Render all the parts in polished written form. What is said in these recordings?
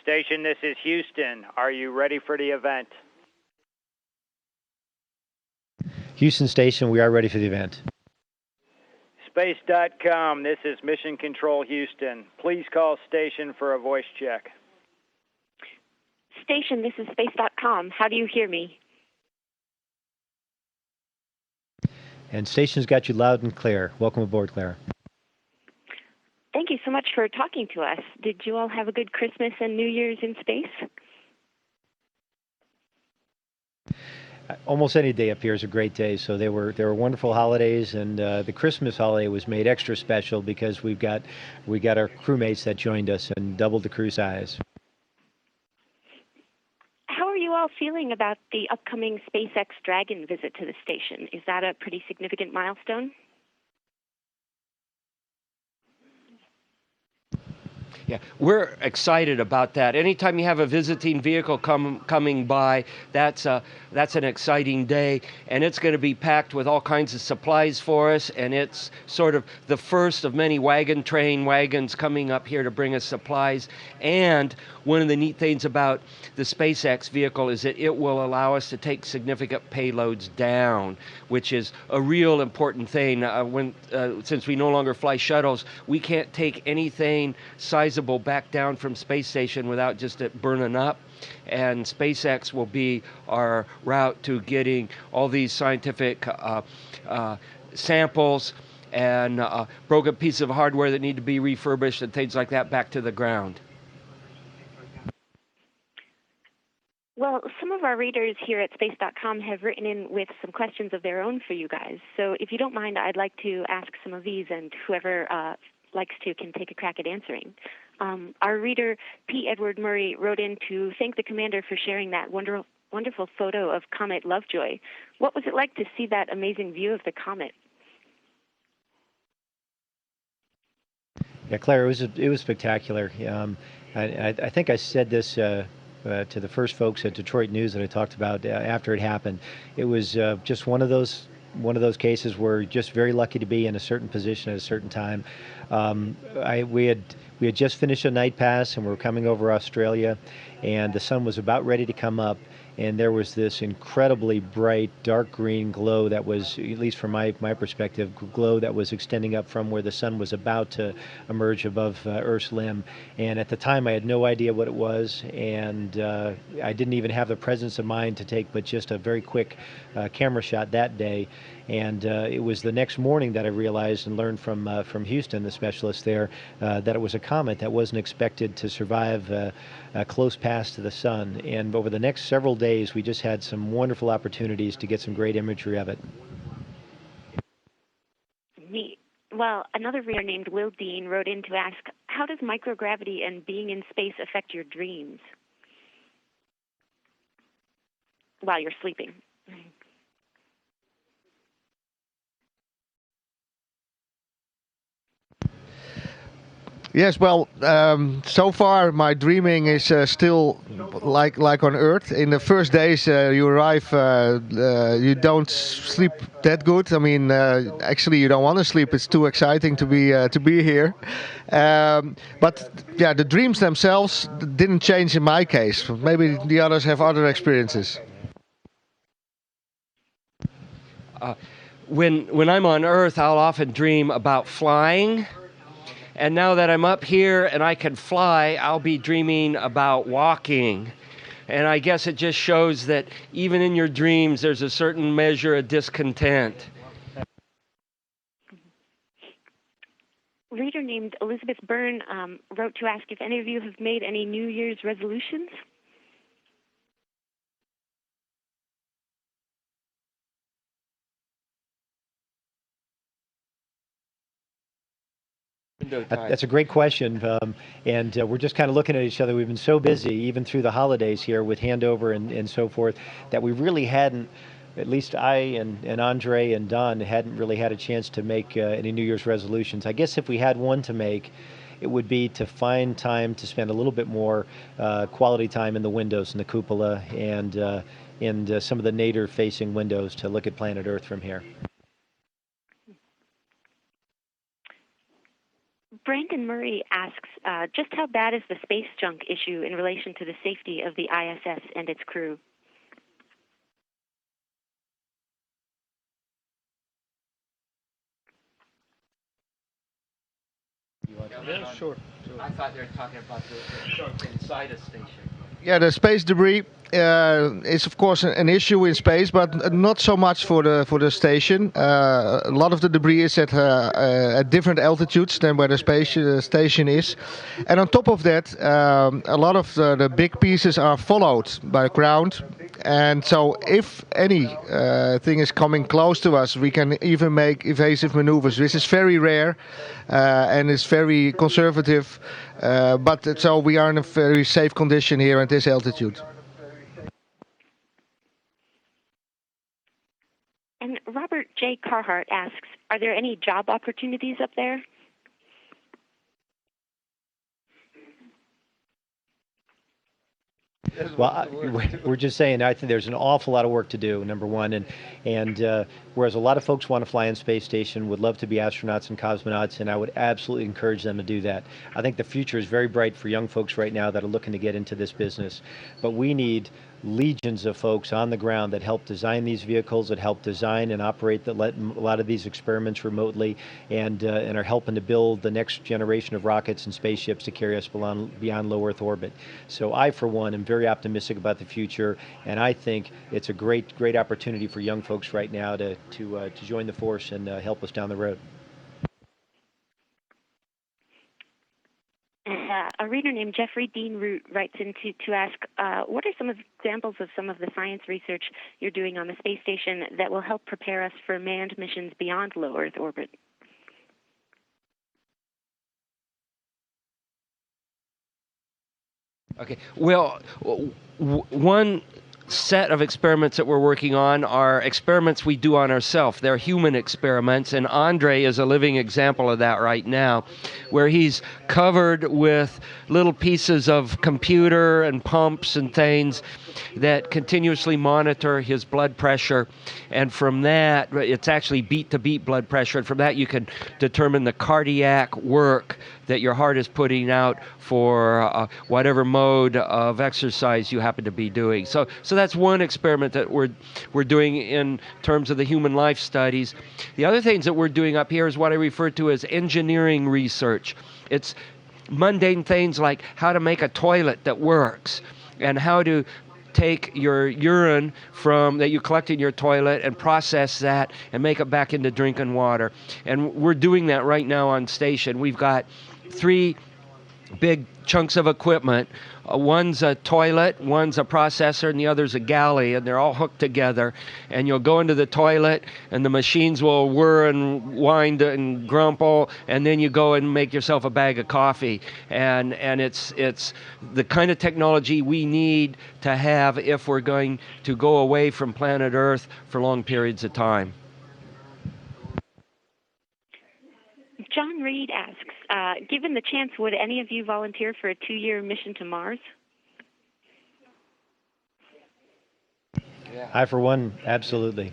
Station, this is Houston. Are you ready for the event? Houston Station, we are ready for the event. Space.com, this is Mission Control Houston. Please call station for a voice check. Station, this is Space.com. How do you hear me? And station's got you loud and clear. Welcome aboard, Claire. Thank you so much for talking to us. Did you all have a good Christmas and New Year's in space? Almost any day up here is a great day. So there were wonderful holidays, and the Christmas holiday was made extra special because we got our crewmates that joined us and doubled the crew size. How are you all feeling about the upcoming SpaceX Dragon visit to the station? Is that a pretty significant milestone? Yeah, we're excited about that. Anytime you have a visiting vehicle coming by, that's an exciting day, and it's going to be packed with all kinds of supplies for us, and it's sort of the first of many train wagons coming up here to bring us supplies. And one of the neat things about the SpaceX vehicle is that it will allow us to take significant payloads down, which is a real important thing. Since we no longer fly shuttles, we can't take anything sizable back down from space station without just it burning up. And SpaceX will be our route to getting all these scientific samples and broken pieces of hardware that need to be refurbished and things like that back to the ground. Well, some of our readers here at Space.com have written in with some questions of their own for you guys. So if you don't mind, I'd like to ask some of these, and whoever likes to can take a crack at answering. Our reader, P. Edward Murray, wrote in to thank the commander for sharing that wonderful photo of Comet Lovejoy. What was it like to see that amazing view of the comet? Yeah, Claire, it was spectacular. I think I said this to the first folks at Detroit News that I talked about after it happened. It was just one of those cases where we're just very lucky to be in a certain position at a certain time. We had just finished a night pass, and we were coming over Australia, and the sun was about ready to come up, and there was this incredibly bright dark green glow that was, at least from my perspective, glow that was extending up from where the sun was about to emerge above Earth's limb. And at the time I had no idea what it was, and I didn't even have the presence of mind to take but just a very quick camera shot that day. And it was the next morning that I realized and learned from Houston, the specialist there, that it was a comet that wasn't expected to survive a close pass to the sun. And over the next several days, we just had some wonderful opportunities to get some great imagery of it. Neat. Well, another reader named Will Dean wrote in to ask, how does microgravity and being in space affect your dreams while you're sleeping? Yes, well, so far my dreaming is still like on Earth. In the first days you arrive, you don't sleep that good. I mean, actually, you don't want to sleep. It's too exciting to be here. But yeah, the dreams themselves didn't change in my case. Maybe the others have other experiences. When I'm on Earth, I'll often dream about flying. And now that I'm up here and I can fly, I'll be dreaming about walking. And I guess it just shows that even in your dreams, there's a certain measure of discontent. Reader named Elizabeth Byrne wrote to ask if any of you have made any New Year's resolutions. That's a great question, and we're just kind of looking at each other. We've been so busy, even through the holidays here with handover and so forth, that we really hadn't, at least I and Andre and Don hadn't really had a chance to make any New Year's resolutions. I guess if we had one to make, it would be to find time to spend a little bit more quality time in the windows in the cupola and in some of the nadir-facing windows to look at planet Earth from here. Brandon Murray asks, just how bad is the space junk issue in relation to the safety of the ISS and its crew? Yeah, sure. I thought they were talking about the junk inside a station. Yeah, the space debris is of course an issue in space, but not so much for the station. A lot of the debris is at different altitudes than where the space station is, and on top of that, a lot of the big pieces are followed by ground. And so, if any thing is coming close to us, we can even make evasive maneuvers. This is very rare, and it's very conservative. But so we are in a very safe condition here at this altitude. And Robert J. Carhart asks, are there any job opportunities up there? Well, we're just saying, I think there's an awful lot of work to do, number one, and whereas a lot of folks want to fly in space station, would love to be astronauts and cosmonauts, and I would absolutely encourage them to do that. I think the future is very bright for young folks right now that are looking to get into this business, but we need legions of folks on the ground that help design these vehicles, that help design and operate a lot of these experiments remotely, and are helping to build the next generation of rockets and spaceships to carry us beyond low Earth orbit. So I, for one, am very optimistic about the future, and I think it's a great opportunity for young folks right now to join the force and help us down the road. A reader named Jeffrey Dean Root writes in to ask, what are some examples of some of the science research you're doing on the space station that will help prepare us for manned missions beyond low Earth orbit? Okay. Well, one set of experiments that we're working on are experiments we do on ourselves. They're human experiments, and Andre is a living example of that right now, where he's covered with little pieces of computer and pumps and things that continuously monitor his blood pressure, and from that, it's actually beat-to-beat blood pressure, and from that you can determine the cardiac work that your heart is putting out for whatever mode of exercise you happen to be doing. So that's one experiment that we're doing in terms of the human life studies. The other things that we're doing up here is what I refer to as engineering research. It's mundane things like how to make a toilet that works, and how to take your urine that you collect in your toilet and process that and make it back into drinking water. And we're doing that right now on station. We've got 3 big chunks of equipment. One's a toilet, one's a processor, and the other's a galley, and they're all hooked together. And you'll go into the toilet, and the machines will whir and wind and grumple, and then you go and make yourself a bag of coffee. And it's the kind of technology we need to have if we're going to go away from planet Earth for long periods of time. John Reed asks, given the chance, would any of you volunteer for a 2-year mission to Mars? I, for one, absolutely.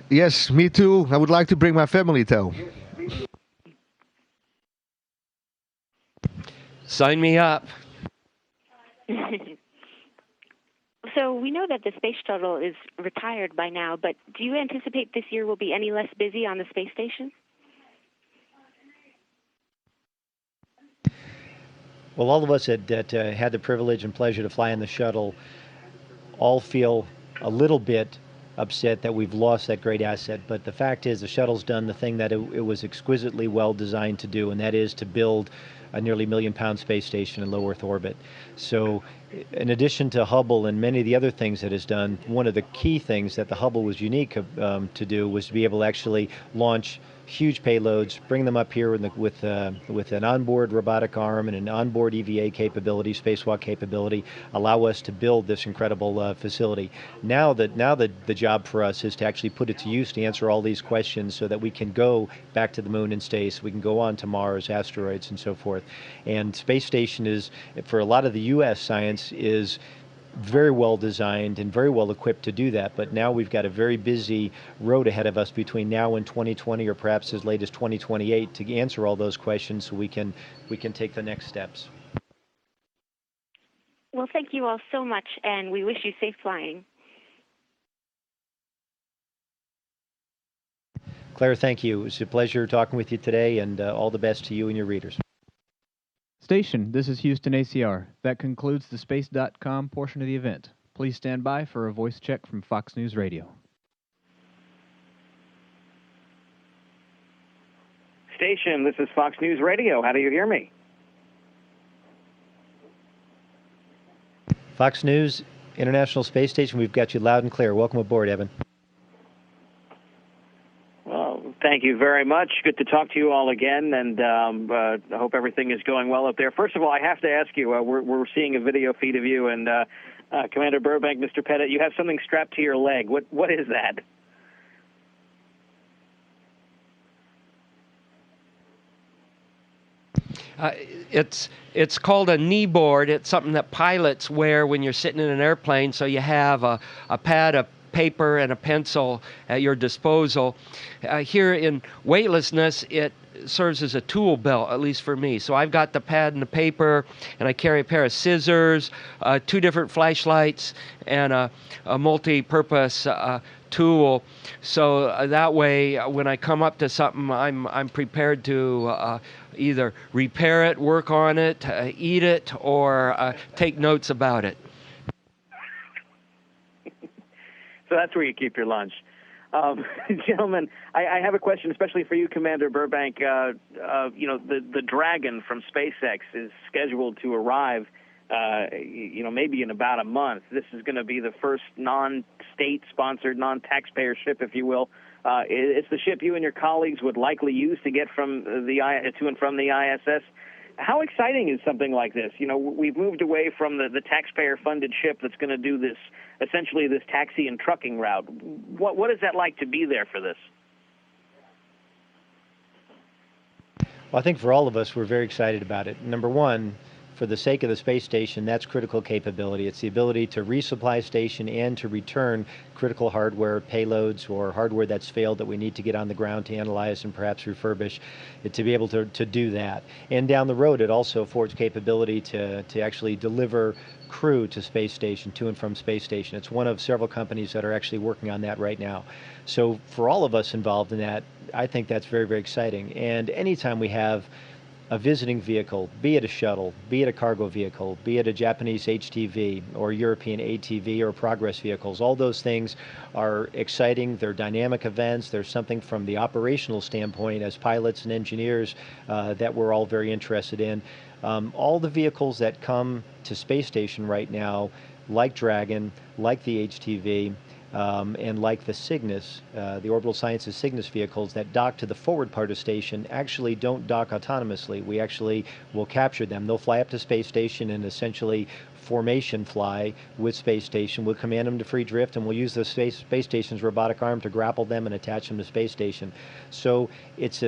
Yes, me too. I would like to bring my family though. Sign me up. So we know that the space shuttle is retired by now, but do you anticipate this year will be any less busy on the space station? Well, all of us that had the privilege and pleasure to fly in the shuttle all feel a little bit upset that we've lost that great asset. But the fact is, the shuttle's done the thing that it was exquisitely well designed to do, and that is to build a nearly million-pound space station in low Earth orbit. So in addition to Hubble and many of the other things that it's done, one of the key things that the Hubble was unique to do was to be able to actually launch huge payloads, bring them up here with an onboard robotic arm and an onboard EVA capability, spacewalk capability, allow us to build this incredible facility. Now the job for us is to actually put it to use to answer all these questions so that we can go back to the moon and stay, so we can go on to Mars, asteroids, and so forth. And space station is, for a lot of the U.S. science, is very well designed and very well equipped to do that. But now we've got a very busy road ahead of us between now and 2020, or perhaps as late as 2028, to answer all those questions so we can take the next steps. Well, thank you all so much, and we wish you safe flying. Claire, thank you. It was a pleasure talking with you today, and all the best to you and your readers. Station, this is Houston ACR. That concludes the Space.com portion of the event. Please stand by for a voice check from Fox News Radio. Station, this is Fox News Radio. How do you hear me? Fox News, International Space Station, we've got you loud and clear. Welcome aboard, Evan. Well, thank you very much. Good to talk to you all again, and I hope everything is going well up there. First of all, I have to ask you, we're seeing a video feed of you, and Commander Burbank, Mr. Pettit, you have something strapped to your leg. What is that? It's called a knee board. It's something that pilots wear when you're sitting in an airplane, so you have a pad of paper and a pencil at your disposal. Here in weightlessness, it serves as a tool belt, at least for me. So I've got the pad and the paper, and I carry a pair of scissors, 2 different flashlights, and a multi-purpose tool. So that way, when I come up to something, I'm prepared to either repair it, work on it, eat it, or take notes about it. So that's where you keep your lunch. Gentlemen, I have a question, especially for you, Commander Burbank. The Dragon from SpaceX is scheduled to arrive, maybe in about a month. This is going to be the first non-state-sponsored, non-taxpayer ship, if you will. It's the ship you and your colleagues would likely use to get from to and from the ISS. How exciting is something like this? We've moved away from the taxpayer-funded ship that's going to do this, essentially this taxi and trucking route. What is that like to be there for this? Well, I think for all of us, we're very excited about it. Number one, for the sake of the space station, that's critical capability. It's the ability to resupply station and to return critical hardware, payloads, or hardware that's failed that we need to get on the ground to analyze and perhaps refurbish, to be able to do that. And down the road, it also affords capability to actually deliver crew to space station, to and from space station. It's one of several companies that are actually working on that right now. So for all of us involved in that, I think that's very, very exciting. And anytime we have a visiting vehicle, be it a shuttle, be it a cargo vehicle, be it a Japanese HTV or European ATV or Progress vehicles, all those things are exciting. They're dynamic events. There's something from the operational standpoint as pilots and engineers that we're all very interested in. All the vehicles that come to space station right now, like Dragon, like the HTV, and like the Cygnus, the Orbital Sciences Cygnus vehicles that dock to the forward part of station, actually don't dock autonomously. We actually will capture them. They'll fly up to space station and essentially formation fly with space station. We'll command them to free drift, and we'll use the space station's robotic arm to grapple them and attach them to space station. So it's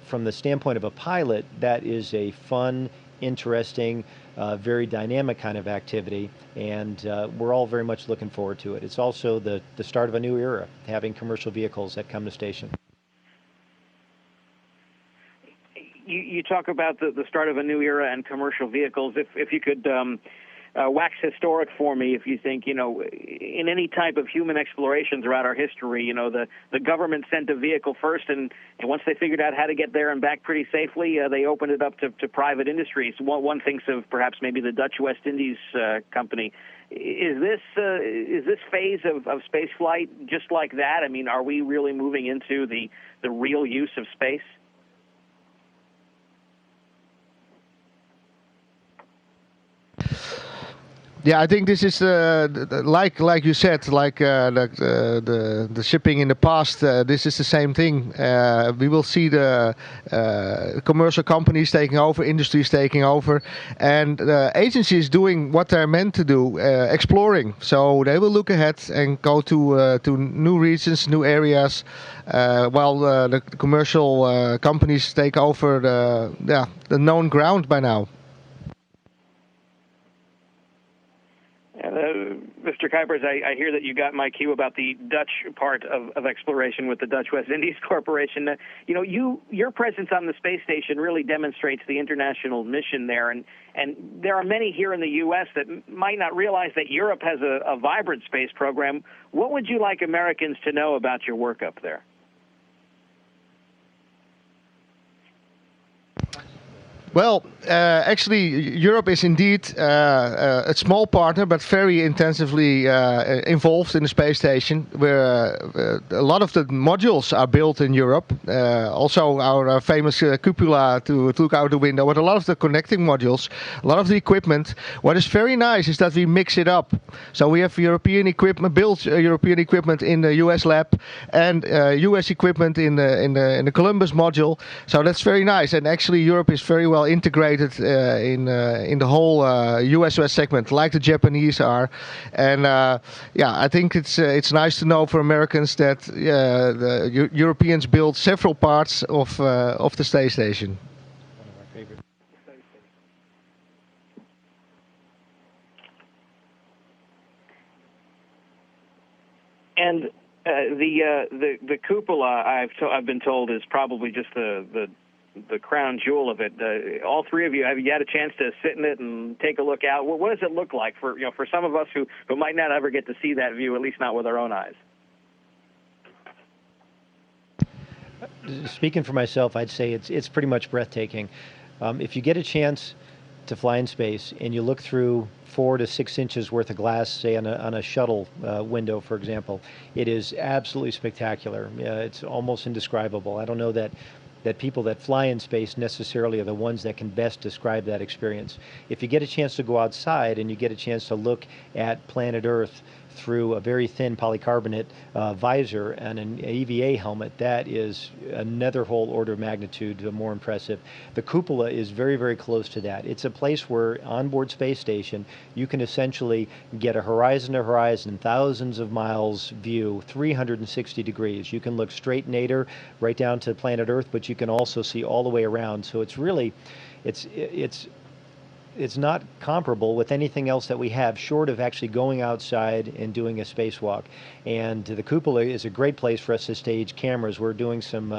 from the standpoint of a pilot, that is a fun, interesting, very dynamic kind of activity, and we're all very much looking forward to it. It's also the start of a new era, having commercial vehicles that come to station. You talk about the start of a new era and commercial vehicles. If you could wax historic for me, if you think, in any type of human exploration throughout our history, the government sent a vehicle first, and once they figured out how to get there and back pretty safely, they opened it up to private industries. One thinks of perhaps maybe the Dutch West Indies company. Is this phase of space flight just like that? I mean, are we really moving into the real use of space? Yeah, I think this is like you said, like the shipping in the past. This is the same thing. We will see the commercial companies taking over, industries taking over, and agencies doing what they're meant to do, exploring. So they will look ahead and go to new regions, new areas, while the commercial companies take over the known ground by now. Mr. Kuipers, I hear that you got my cue about the Dutch part of exploration with the Dutch West Indies Corporation. Your presence on the space station really demonstrates the international mission there, and there are many here in the U.S. that might not realize that Europe has a vibrant space program. What would you like Americans to know about your work up there? Well, actually, Europe is indeed a small partner, but very intensively involved in the space station, where a lot of the modules are built in Europe. Also, our famous cupola to look out the window, but a lot of the connecting modules, a lot of the equipment. What is very nice is that we mix it up. So we have European equipment, built European equipment in the US lab, and US equipment in the Columbus module. So that's very nice. And actually, Europe is very well integrated in the whole US segment, like the Japanese are, and I think it's nice to know for Americans that the Europeans built several parts of the space station. One of our favorite. And the cupola, I've been told, is probably just the crown jewel of it. All three of you, have you had a chance to sit in it and take a look out? What does it look like for some of us who might not ever get to see that view, at least not with our own eyes? Speaking for myself, I'd say it's pretty much breathtaking. If you get a chance to fly in space and you look through 4 to 6 inches worth of glass, say on a shuttle window, for example, it is absolutely spectacular. It's almost indescribable. I don't know that people that fly in space necessarily are the ones that can best describe that experience. If you get a chance to go outside and you get a chance to look at planet Earth through a very thin polycarbonate visor and an EVA helmet, that is another whole order of magnitude more impressive. The cupola is very, very close to that. It's a place where onboard space station you can essentially get a horizon to horizon, thousands of miles view, 360 degrees. You can look straight nadir right down to planet Earth, but you can also see all the way around. So it's really, it's not comparable with anything else that we have, short of actually going outside and doing a spacewalk. And the cupola is a great place for us to stage cameras. We're doing some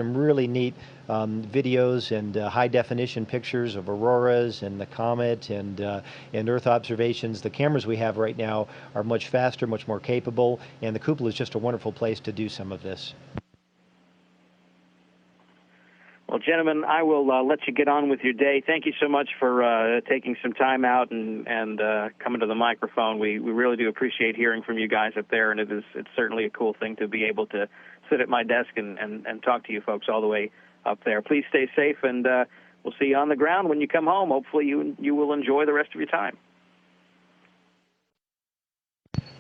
really neat videos and high definition pictures of auroras and the comet and Earth observations. The cameras we have right now are much faster, much more capable, and the cupola is just a wonderful place to do some of this. Well, gentlemen, I will let you get on with your day. Thank you so much for taking some time out and coming to the microphone. We really do appreciate hearing from you guys up there, and it's certainly a cool thing to be able to sit at my desk and talk to you folks all the way up there. Please stay safe, and we'll see you on the ground when you come home. Hopefully you will enjoy the rest of your time.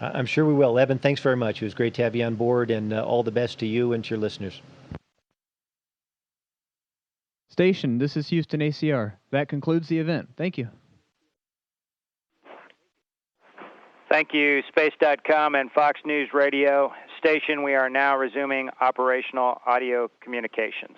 I'm sure we will. Evan, thanks very much. It was great to have you on board, and all the best to you and to your listeners. Station, this is Houston ACR. That concludes the event. Thank you. Thank you, Space.com and Fox News Radio. Station, we are now resuming operational audio communications.